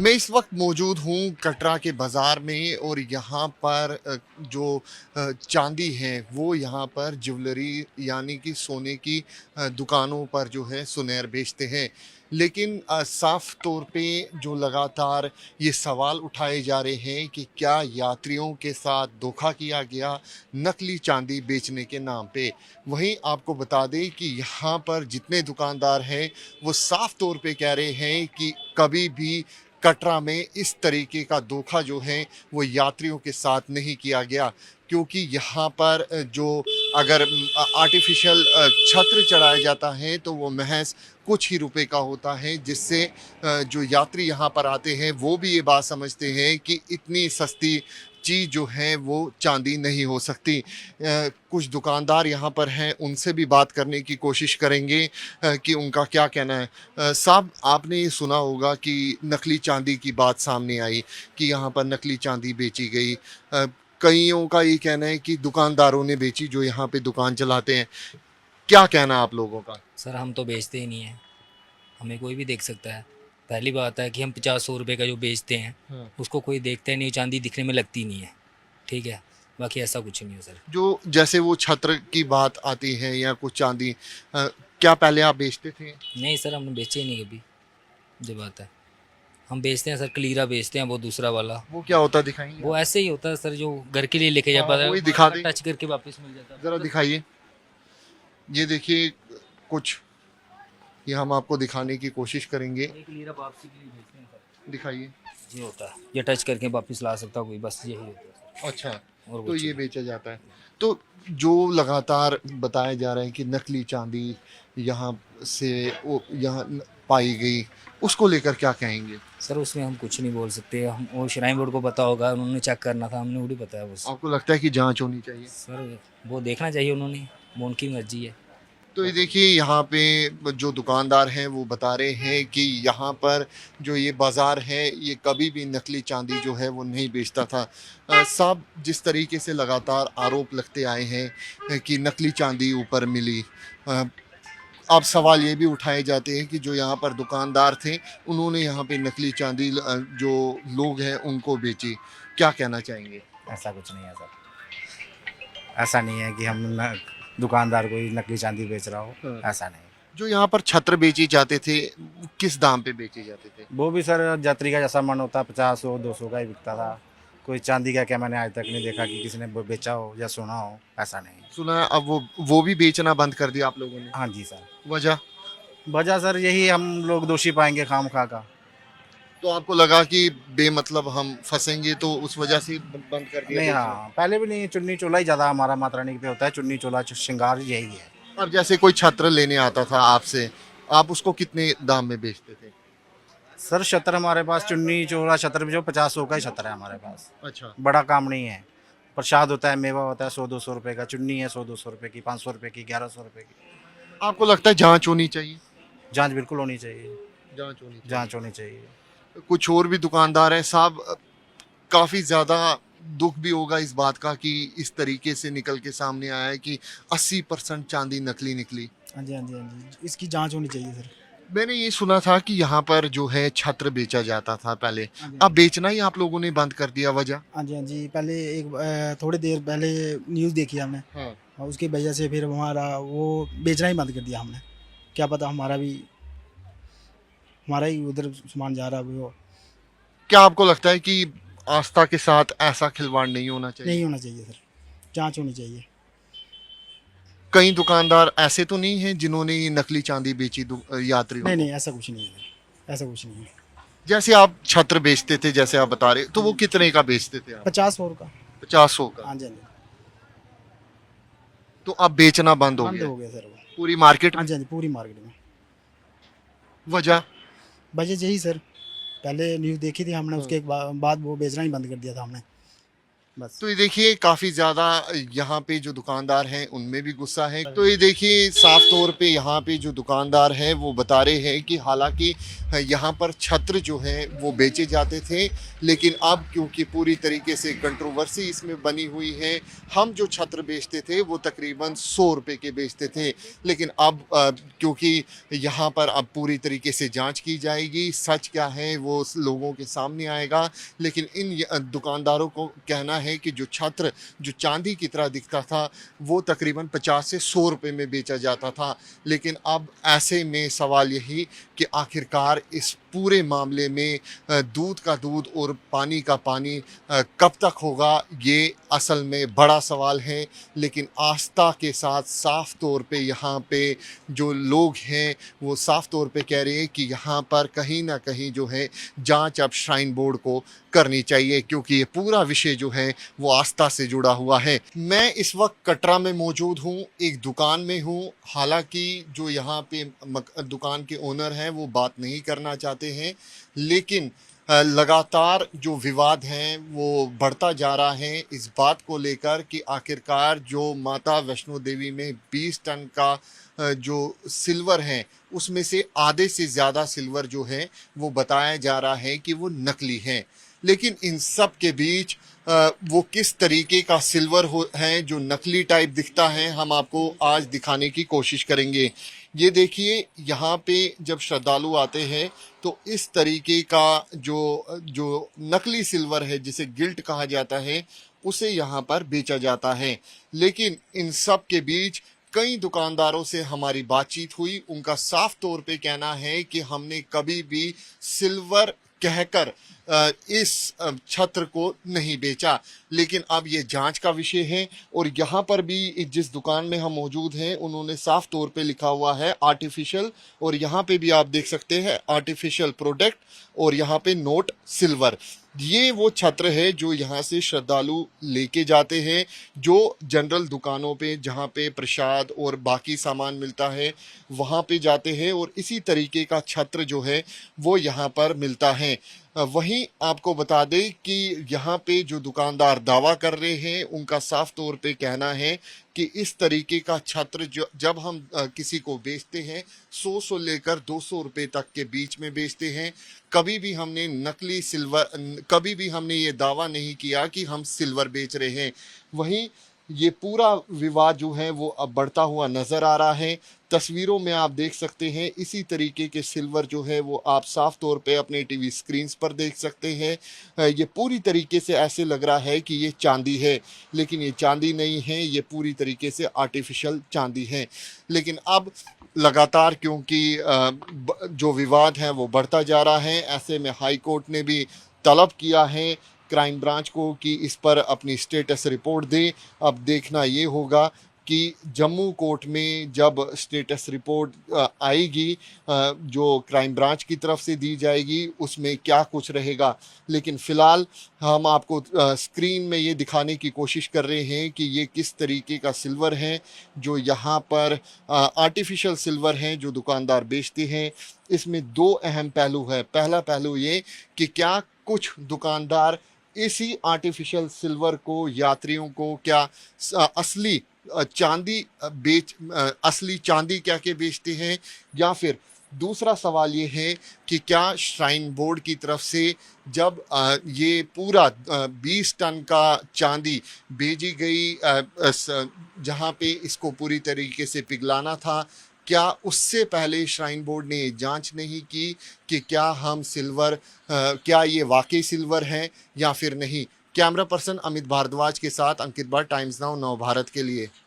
मैं इस वक्त मौजूद हूँ कटरा के बाज़ार में और यहाँ पर जो चांदी है वो यहाँ पर ज्वेलरी यानी कि सोने की दुकानों पर जो है सुनेर बेचते हैं। लेकिन साफ तौर पे जो लगातार ये सवाल उठाए जा रहे हैं कि क्या यात्रियों के साथ धोखा किया गया नकली चांदी बेचने के नाम पे। वहीं आपको बता दें कि यहाँ पर जितने दुकानदार हैं वो साफ तौर पे कह रहे हैं कि कभी भी कटरा में इस तरीके का धोखा जो है वो यात्रियों के साथ नहीं किया गया, क्योंकि यहाँ पर जो अगर आर्टिफिशियल छत्र चढ़ाया जाता है तो वो महज कुछ ही रुपए का होता है, जिससे जो यात्री यहाँ पर आते हैं वो भी ये बात समझते हैं कि इतनी सस्ती चीज़ जो है वो चांदी नहीं हो सकती। कुछ दुकानदार यहाँ पर हैं, उनसे भी बात करने की कोशिश करेंगे कि उनका क्या कहना है। साहब, आपने ये सुना होगा कि नकली चांदी की बात सामने आई कि यहाँ पर नकली चांदी बेची गई। कईयों का ये कहना है कि दुकानदारों ने बेची जो यहाँ पे दुकान चलाते हैं। क्या कहना है आप लोगों का? सर हम तो बेचते ही नहीं हैं, हमें कोई भी देख सकता है। पहली बात है कि हम 50-100 रुपये का जो बेचते हैं हाँ। उसको कोई देखता ही नहीं, चांदी दिखने में लगती नहीं है। ठीक है, बाकी ऐसा कुछ नहीं है सर। जो जैसे वो छत्र की बात आती है या कुछ चांदी, क्या पहले आप बेचते थे? नहीं सर, हमने बेचे ही नहीं कभी। जो बात है, हम बेचते हैं सर, कलीरा बेचते हैं, वो दूसरा वाला। वो क्या होता है, दिखाएंगे? वो ऐसे ही होता है सर, जो घर के लिए लेके जा हाँ, पाता है, वही दिखा दें। टच करके वापस मिल जाता है। ज़रा दिखाइए। ये देखिए कुछ, ये हम आपको दिखाने की कोशिश करेंगे। एक कलीरा वापसी के लिए बेचते हैं सर। दिखाइए। ये होता है, ये टच करके वापस ला सकता कोई, बस यही होता है सर। अच्छा, और तो कुछ ये नहीं। बेचा जाता है। तो जो लगातार बताया जा रहा है कि नकली चांदी यहाँ से वो यहाँ पाई गई, उसको लेकर क्या कहेंगे? सर उसमें हम कुछ नहीं बोल सकते, हम वो श्राइन बोर्ड को पता होगा, उन्होंने चेक करना था, हमने थोड़ी बताया बस। आपको लगता है कि जांच होनी चाहिए? सर वो देखना चाहिए उन्होंने, वो उनकी मर्जी है। तो ये देखिए यहाँ पे जो दुकानदार हैं वो बता रहे हैं कि यहाँ पर जो ये बाज़ार है ये कभी भी नकली चांदी जो है वो नहीं बेचता था। साहब, जिस तरीके से लगातार आरोप लगते आए हैं कि नकली चांदी ऊपर मिली, अब सवाल ये भी उठाए जाते हैं कि जो यहाँ पर दुकानदार थे उन्होंने यहाँ पे नकली चांदी जो लोग हैं उनको बेची। क्या कहना चाहेंगे? ऐसा कुछ नहीं है सर, ऐसा नहीं है कि हम दुकानदार कोई नकली चांदी बेच रहा हो, हाँ। ऐसा नहीं। जो यहाँ पर छत्र बेचे जाते थे वो किस दाम पे बेचे जाते थे? वो भी सर यात्री का जैसा मन होता, 50-100-200 का ही बिकता था। कोई चांदी का क्या मैंने आज तक नहीं देखा कि किसी ने बेचा हो या सुना हो, ऐसा नहीं। सुना है अब वो भी बेचना बंद कर दिया आप लोगों ने? हाँ जी सर। वजह? वजह सर यही, हम लोग दोषी पाएंगे खाम खा का। तो आपको लगा कि बेमतलब हम फंसेंगे तो उस वजह से बंद कर दिया नहीं, बेचना? हाँ पहले भी नहीं, चुन्नी चोला ही ज़्यादा हमारा माता रानी पे होता है, चुन्नी चोला श्रृंगार यही है। अब जैसे कोई छत्र लेने आता था आपसे, आप उसको कितने दाम में बेचते थे? सर छत्र हमारे पास, चुन्नी चोला छत्र भी जो 50-100 का ही छत्र है हमारे पास। अच्छा। बड़ा काम नहीं है। प्रसाद होता है, मेवा होता है, 100-200 रुपये का। चुन्नी है 100-200 रुपये की, 500 रुपये की, 1100 रुपये की। आपको लगता है जांच होनी चाहिए? जांच बिल्कुल होनी चाहिए, जांच होनी चाहिए। जांच होनी चाहिए। कुछ और भी दुकानदार हैं साहब, काफ़ी ज़्यादा दुख भी होगा इस बात का कि इस तरीके से निकल के सामने आया है कि 80% चांदी नकली निकली। हाँ जी, हाँ जी, हाँ जी, इसकी जांच होनी चाहिए सर। मैंने ये सुना था कि यहाँ पर जो है छत्र बेचा जाता था पहले, हाँ जी, अब बेचना ही आप लोगों ने बंद कर दिया, वजह? हाँ जी, हाँ जी, पहले एक थोड़ी देर पहले न्यूज़ देखी हमने, हाँ। और उसकी वजह से फिर हमारा वो बेचना ही बंद कर दिया हमने। क्या पता हमारा ही उधर सामान जा रहा है वो। क्या आपको लगता है कि आस्था के साथ ऐसा खिलवाड़ नहीं होना चाहिए? नहीं होना चाहिए सर, जांच होनी चाहिए। कई दुकानदार ऐसे तो नहीं हैं जिन्होंने ये नकली चांदी बेची यात्रियों नहीं को? नहीं, ऐसा कुछ नहीं है सर, ऐसा कुछ नहीं है। जैसे आप छत्र बेचते थे, जैसे आप बता रहे, तो वो कितने का बेचते थे आप? 50-100 का। 50-100 का। हाँ जी, हाँ जी, तो अब बेचना बंद हो बंद गया हो गया सर वो। पूरी मार्केट हाँ में? जी, हाँ जी, पूरी मार्केट में। वजह? वजह यही सर, पहले न्यूज़ देखी थी हमने, हाँ। उसके बाद वो बेचना ही बंद कर दिया था हमने। बस। तो ये देखिए काफ़ी ज़्यादा यहाँ पे जो दुकानदार हैं उनमें भी गुस्सा है। तो ये देखिए साफ तौर पे यहाँ पे जो दुकानदार हैं वो बता रहे हैं कि हालांकि यहाँ पर छत्र जो हैं वो बेचे जाते थे, लेकिन अब क्योंकि पूरी तरीके से कंट्रोवर्सी इसमें बनी हुई है, हम जो छत्र बेचते थे वो तकरीबन 100 रुपये के बेचते थे, लेकिन अब क्योंकि यहाँ पर अब पूरी तरीके से जांच की जाएगी, सच क्या है वो लोगों के सामने आएगा। लेकिन इन दुकानदारों को कहना है कि जो छत्र जो चांदी की तरह दिखता था वो तकरीबन 50 से 100 रुपए में बेचा जाता था। लेकिन अब ऐसे में सवाल यही कि आखिरकार इस पूरे मामले में दूध का दूध और पानी का पानी कब तक होगा, ये असल में बड़ा सवाल है। लेकिन आस्था के साथ साफ तौर पे यहाँ पे जो लोग हैं वो साफ तौर पे कह रहे हैं कि यहाँ पर कहीं ना कहीं जो है जांच अब श्राइन बोर्ड को करनी चाहिए, क्योंकि ये पूरा विषय जो है वो आस्था से जुड़ा हुआ है। मैं इस वक्त कटरा में मौजूद हूँ, एक दुकान में हूँ। हालांकि जो यहाँ पे दुकान के ओनर हैं वो बात नहीं करना चाहते हैं, लेकिन लगातार जो विवाद हैं वो बढ़ता जा रहा है इस बात को लेकर कि आखिरकार जो माता वैष्णो देवी में 20 टन का जो सिल्वर है उसमें से आधे से ज़्यादा सिल्वर जो है वो बताया जा रहा है कि वो नकली है। लेकिन इन सब के बीच वो किस तरीके का सिल्वर है जो नकली टाइप दिखता है, हम आपको आज दिखाने की कोशिश करेंगे। ये देखिए यहाँ पे जब श्रद्धालु आते हैं तो इस तरीके का जो नकली सिल्वर है जिसे गिल्ट कहा जाता है उसे यहाँ पर बेचा जाता है। लेकिन इन सब के बीच कई दुकानदारों से हमारी बातचीत हुई, उनका साफ तौर पे कहना है कि हमने कभी भी सिल्वर कहकर इस छत्र को नहीं बेचा। लेकिन अब ये जांच का विषय है और यहाँ पर भी जिस दुकान में हम मौजूद हैं उन्होंने साफ तौर पे लिखा हुआ है आर्टिफिशियल, और यहाँ पे भी आप देख सकते हैं आर्टिफिशियल प्रोडक्ट और यहाँ पे नोट सिल्वर। ये वो छत्र है जो यहाँ से श्रद्धालु लेके जाते हैं, जो जनरल दुकानों पे जहाँ पे प्रसाद और बाकी सामान मिलता है वहाँ पे जाते हैं, और इसी तरीके का छत्र जो है वो यहाँ पर मिलता है। वहीं आपको बता दें कि यहाँ पे जो दुकानदार दावा कर रहे हैं उनका साफ तौर पे कहना है कि इस तरीके का छत्र जो जब हम किसी को बेचते हैं 100 से लेकर 200 रुपए तक के बीच में बेचते हैं। कभी भी हमने नकली सिल्वर, कभी भी हमने ये दावा नहीं किया कि हम सिल्वर बेच रहे हैं। वहीं ये पूरा विवाद जो है वो अब बढ़ता हुआ नज़र आ रहा है। तस्वीरों में आप देख सकते हैं इसी तरीके के सिल्वर जो है वो आप साफ तौर पे अपने टीवी स्क्रीन्स पर देख सकते हैं। ये पूरी तरीके से ऐसे लग रहा है कि ये चांदी है, लेकिन ये चांदी नहीं है, ये पूरी तरीके से आर्टिफिशियल चांदी है। लेकिन अब लगातार क्योंकि जो विवाद है वो बढ़ता जा रहा है, ऐसे में हाई कोर्ट ने भी तलब किया है क्राइम ब्रांच को कि इस पर अपनी स्टेटस रिपोर्ट दे। अब देखना ये होगा कि जम्मू कोर्ट में जब स्टेटस रिपोर्ट आएगी जो क्राइम ब्रांच की तरफ से दी जाएगी उसमें क्या कुछ रहेगा। लेकिन फ़िलहाल हम आपको स्क्रीन में ये दिखाने की कोशिश कर रहे हैं कि ये किस तरीके का सिल्वर है जो यहाँ पर आर्टिफिशियल सिल्वर हैं जो दुकानदार बेचते हैं। इसमें दो अहम पहलू है। पहला पहलू ये कि क्या कुछ दुकानदार इसी आर्टिफिशियल सिल्वर को यात्रियों को क्या असली चांदी असली चांदी क्या के बेचते हैं, या फिर दूसरा सवाल ये है कि क्या श्राइन बोर्ड की तरफ से जब ये पूरा 20 टन का चांदी भेजी गई जहाँ पे इसको पूरी तरीके से पिघलाना था, क्या उससे पहले श्राइन बोर्ड ने जांच नहीं की कि क्या हम सिल्वर क्या ये वाकई सिल्वर है या फिर नहीं। कैमरा पर्सन अमित भारद्वाज के साथ अंकित भट्ट, टाइम्स नाउ नव भारत के लिए।